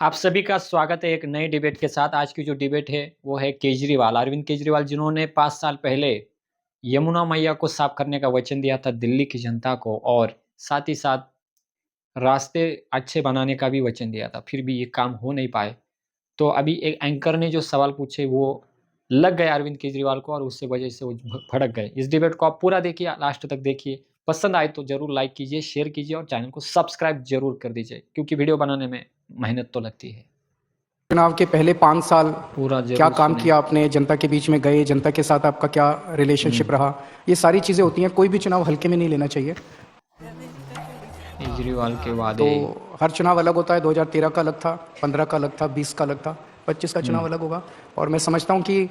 आप सभी का स्वागत है एक नई डिबेट के साथ। आज की जो डिबेट है वो है केजरीवाल, अरविंद केजरीवाल, जिन्होंने 5 साल पहले यमुना मैया को साफ करने का वचन दिया था दिल्ली की जनता को, और साथ ही साथ रास्ते अच्छे बनाने का भी वचन दिया था, फिर भी ये काम हो नहीं पाए। तो अभी एक एंकर ने जो सवाल पूछे वो लग गए अरविंद केजरीवाल को, और उससे वजह से वो भड़क गए। इस डिबेट को आप पूरा देखिए, लास्ट तक देखिए। पसंद आए तो जरूर लाइक कीजिए, शेयर कीजिए और चैनल को सब्सक्राइब जरूर कर दीजिए, क्योंकि वीडियो बनाने में मेहनत तो लगती है। चुनाव के पहले 5 साल पूरा क्या जरूर काम सुने। किया आपने, जनता के बीच में गए, जनता के साथ आपका क्या रिलेशनशिप रहा, ये सारी चीज़ें होती हैं। कोई भी चुनाव हल्के में नहीं लेना चाहिए। केजरीवाल के तो वादे हर चुनाव अलग होता है। 2013 का अलग था, 15 का अलग था, 20 का अलग था, 25 का चुनाव अलग होगा। और मैं समझता हूँ कि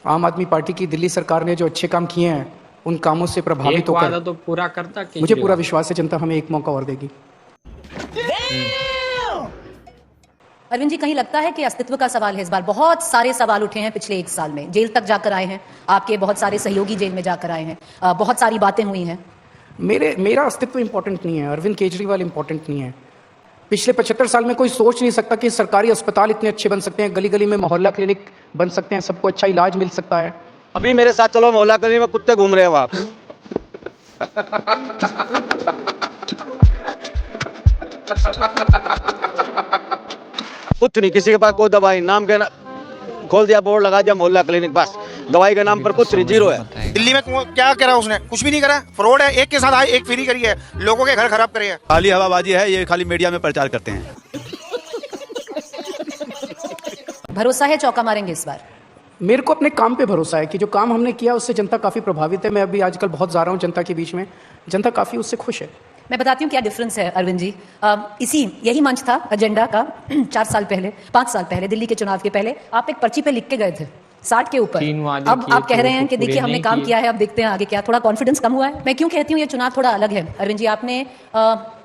आम आदमी पार्टी की दिल्ली सरकार ने जो अच्छे काम किए हैं उन कामों से प्रभावित एक वादा होकर तो पूरा करता मुझे केजरीवाल। पूरा विश्वास है जनता हमें एक मौका और देगी। अरविंद जी, कहीं लगता है कि अस्तित्व का सवाल है इस बार? बहुत सारे सवाल उठे हैं पिछले 1 साल में, जेल तक जाकर आए हैं, आपके बहुत सारे सहयोगी जेल में जाकर आए हैं, बहुत सारी बातें हुई हैं। मेरा अस्तित्व इंपॉर्टेंट नहीं है, अरविंद केजरीवाल इंपॉर्टेंट नहीं है। पिछले 75 साल में कोई सोच नहीं सकता कि सरकारी अस्पताल इतने अच्छे बन सकते हैं, गली गली में मोहल्ला क्लिनिक बन सकते हैं, सबको अच्छा इलाज मिल सकता है। अभी मेरे साथ चलो, मोहल्ला क्लिनिक में कुत्ते घूम रहे हैं वहां। कुछ नहीं, किसी के पास कोई दवाई नाम के खोल दिया, बोर्ड लगा दिया मोहल्ला क्लिनिक, बस दवाई के नाम पर कुछ नहीं, जीरो है। दिल्ली में क्या करा उसने? कुछ भी नहीं करा, फ्रॉड है। एक के साथ एक फ्री करी है, लोगों के घर खराब करे है। खाली हवाबाजी है, ये खाली मीडिया में प्रचार करते हैं। भरोसा है चौका मारेंगे इस बार? मेरे को अपने काम पे भरोसा है कि जो काम हमने किया उससे जनता काफ़ी प्रभावित है। मैं अभी आजकल बहुत जा रहा हूँ जनता के बीच में, जनता काफ़ी उससे खुश है। मैं बताती हूँ क्या डिफरेंस है अरविंद जी। यही मंच था एजेंडा का 4 साल पहले, 5 साल पहले, दिल्ली के चुनाव के पहले। आप एक पर्ची पे लिख के गए थे 60 के ऊपर। 3 वादे अब किए आप कह थे, रहे हैं वो कि पूरे देखिए हमने नहीं काम किए। किया है, अब देखते हैं आगे क्या। थोड़ा कॉन्फिडेंस कम हुआ है। मैं क्यों कहती हूँ ये चुनाव थोड़ा अलग है अरविंद जी? आपने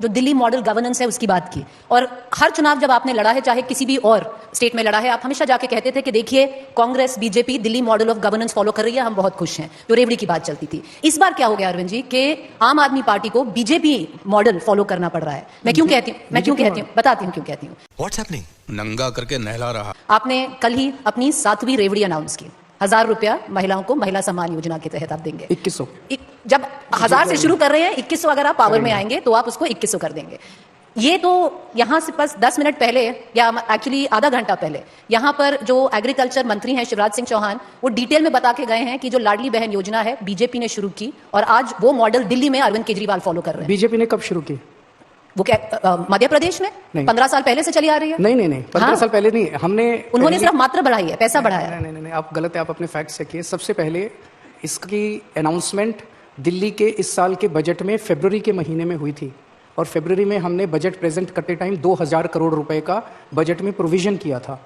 जो दिल्ली मॉडल गवर्नेंस है उसकी बात की, और हर चुनाव जब आपने लड़ा है, चाहे किसी भी और स्टेट में लड़ा है, आप हमेशा जाके कहते थे कि देखिए Congress BJP Delhi model of governance follow कर रही है, हम बहुत खुश हैं। जो रेवड़ी की बात चलती थी, इस बार क्या हो गया अरविंद जी कि आम आदमी पार्टी को बीजेपी मॉडल फॉलो करना पड़ रहा है? मैं क्यों कहती हूँ बताती हूँ क्यों कहती हूँ। What's happening? नंगा करके नहला रहा। आपने कल ही अपनी 7वीं रेवड़ी अनाउंस की। 1000 रुपया महिलाओं को महिला सम्मान योजना के तहत आप देंगे। 2100 जब 1000 से शुरू कर रहे हैं, 2100 अगर आप पावर में आएंगे तो आप उसको 2100 कर देंगे। ये तो यहाँ से बस 10 मिनट पहले, या एक्चुअली आधा घंटा पहले, यहाँ पर जो एग्रीकल्चर मंत्री हैं शिवराज सिंह चौहान, वो डिटेल में बता के गए हैं कि जो लाडली बहन योजना है बीजेपी ने शुरू की, और आज वो मॉडल दिल्ली में अरविंद केजरीवाल फॉलो कर रहे हैं। बीजेपी ने कब शुरू की? वो क्या मध्य प्रदेश में नहीं। 15 साल पहले से चली आ रही है? नहीं 15 साल पहले नहीं, हमने उन्होंने सिर्फ मात्रा बढ़ाई है, पैसा बढ़ाया है। नहीं, आप गलत है, आप अपने फैक्ट चेकिए। सबसे पहले इसकी अनाउंसमेंट दिल्ली के इस साल के बजट में फरवरी के महीने में हुई थी, और फरवरी में हमने बजट प्रेजेंट करते टाइम 2000 करोड़ रुपए का बजट में प्रोविजन किया था।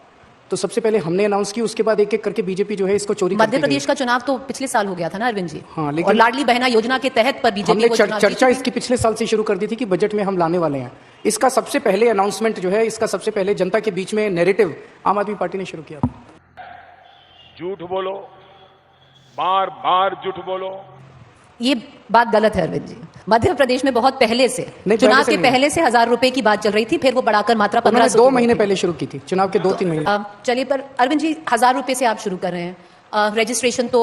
तो सबसे पहले हमने अनाउंस की, उसके बाद एक एक करके बीजेपी जो है इसको चोरी करती मध्य गई। प्रदेश का चुनाव तो पिछले साल हो गया था ना अरविंद जी? हाँ, लेकिन और लाडली बहना योजना के तहत पर बीजेपी हमने वो चुनाव चर्चा जीती। इसकी पिछले साल से शुरू कर दी थी कि बजट में हम लाने वाले हैं। इसका सबसे पहले अनाउंसमेंट जो है, इसका सबसे पहले जनता के बीच में नैरेटिव आम आदमी पार्टी ने शुरू किया था। झूठ बोलो, बार बार झूठ बोलो। ये बात गलत है अरविंद जी। मध्य प्रदेश में बहुत पहले से, नहीं, चुनाव से के नहीं। पहले से 1000 रुपए की बात चल रही थी, फिर वो बढ़ाकर मात्रा 1500 2 महीने पहले शुरू की थी, चुनाव के 2-3 महीने। चलिए, पर अरविंद जी 1000 रुपए से आप शुरू कर रहे हैं, रजिस्ट्रेशन तो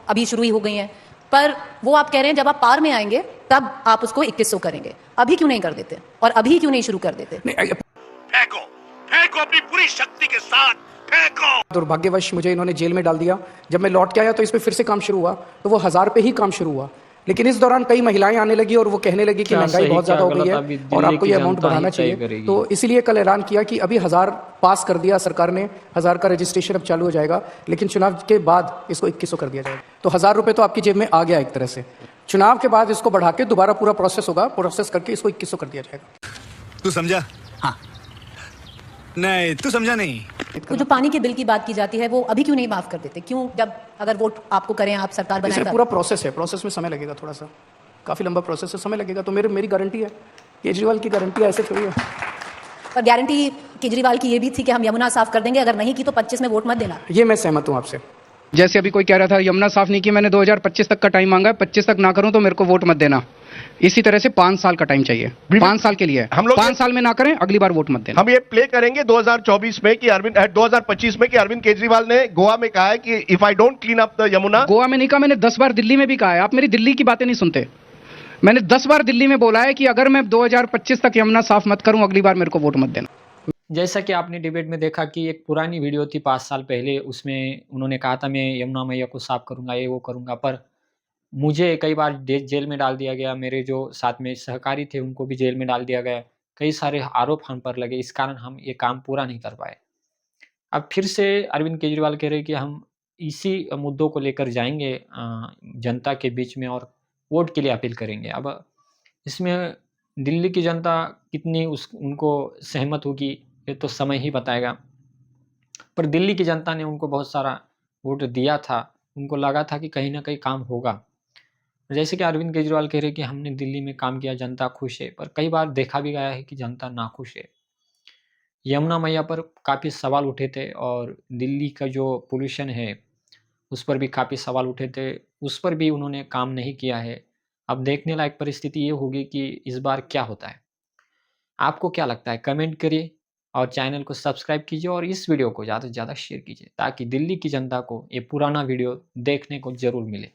अभी शुरू ही हो गई है, पर वो आप कह रहे हैं जब आप पार में आएंगे तब आप उसको 2100 करेंगे। अभी क्यों नहीं कर देते, और अभी क्यों नहीं शुरू कर देते? फेंको फेंको अपनी पूरी शक्ति के साथ फेंको। दुर्भाग्यवश मुझे इन्होंने जेल में डाल दिया। जब मैं लौट के आया तो इस पे फिर से काम शुरू हुआ, तो वो 1000 पे ही काम शुरू हुआ। लेकिन इस दौरान कई महिलाएं आने लगी और वो कहने लगी कि महंगाई बहुत ज्यादा हो गई है और आपको ये अमाउंट बढ़ाना चाहिए। तो इसीलिए कल ऐलान किया कि अभी 1000 पास कर दिया सरकार ने, 1000 का रजिस्ट्रेशन अब चालू हो जाएगा, लेकिन चुनाव के बाद इसको 2100 कर दिया जाएगा। तो 1000 रुपए तो आपकी जेब में आ गया एक तरह से। चुनाव के बाद इसको बढ़ा के दोबारा पूरा प्रोसेस होगा, प्रोसेस करके इसको 2100 कर दिया जाएगा। तू समझा? हाँ। नहीं, तू समझा नहीं। तो जो पानी के बिल की बात की जाती है वो अभी क्यों नहीं माफ कर देते? क्यों, जब अगर वोट आपको करें, आप सरकार बनाएं? पूरा प्रोसेस है, प्रोसेस में समय लगेगा, थोड़ा सा काफी लंबा प्रोसेस है, समय लगेगा। तो मेरी गारंटी है, केजरीवाल की गारंटी ऐसे थोड़ी है। पर गारंटी केजरीवाल की ये भी थी कि हम यमुना साफ कर देंगे, अगर नहीं की तो 25 में वोट मत देना। ये मैं सहमत हूँ आपसे। जैसे अभी कोई कह रहा था यमुना साफ नहीं की, मैंने 2025 तक का टाइम मांगा है, 25 तक ना करूं तो मेरे को वोट मत देना। इसी तरह से 5 साल का टाइम चाहिए, 5 साल के लिए। हम लोग 5 साल में ना करें, अगली बार वोट मत देना। हम ये प्ले करेंगे 2024 में कि 2025 में कि अरविंद केजरीवाल ने गोवा में कहा है कि if I don't clean up the Yamuna. Goa में नहीं कहा, मैंने 10 बार दिल्ली में भी कहा है। आप मेरी दिल्ली की बातें नहीं सुनते। मैंने 10 बार दिल्ली में बोला है कि अगर मैं 2025 तक यमुना साफ मत करूं, अगली बार मेरे को वोट मत देना। जैसा कि आपने डिबेट में देखा कि एक पुरानी वीडियो थी 5 साल पहले, उसमें उन्होंने कहा था मैं यमुना मैया को साफ करूँगा, ये वो करूँगा, पर मुझे कई बार जेल में डाल दिया गया, मेरे जो साथ में सहकारी थे उनको भी जेल में डाल दिया गया, कई सारे आरोप हम पर लगे, इस कारण हम ये काम पूरा नहीं कर पाए। अब फिर से अरविंद केजरीवाल कह रहे हैं कि हम इसी मुद्दों को लेकर जाएँगे जनता के बीच में और वोट के लिए अपील करेंगे। अब इसमें दिल्ली की जनता कितनी उनको सहमत होगी, ये तो समय ही बताएगा। पर दिल्ली की जनता ने उनको बहुत सारा वोट दिया था, उनको लगा था कि कहीं न कहीं काम होगा। जैसे कि अरविंद केजरीवाल कह रहे हैं कि हमने दिल्ली में काम किया, जनता खुश है, पर कई बार देखा भी गया है कि जनता नाखुश है। यमुना मैया पर काफ़ी सवाल उठे थे और दिल्ली का जो पॉल्यूशन है, उस पर भी काफ़ी सवाल उठे थे, उस पर भी उन्होंने काम नहीं किया है। अब देखने लायक परिस्थिति ये होगी कि इस बार क्या होता है। आपको क्या लगता है? कमेंट करिए और चैनल को सब्सक्राइब कीजिए और इस वीडियो को ज़्यादा से ज़्यादा शेयर कीजिए ताकि दिल्ली की जनता को ये पुराना वीडियो देखने को ज़रूर मिले।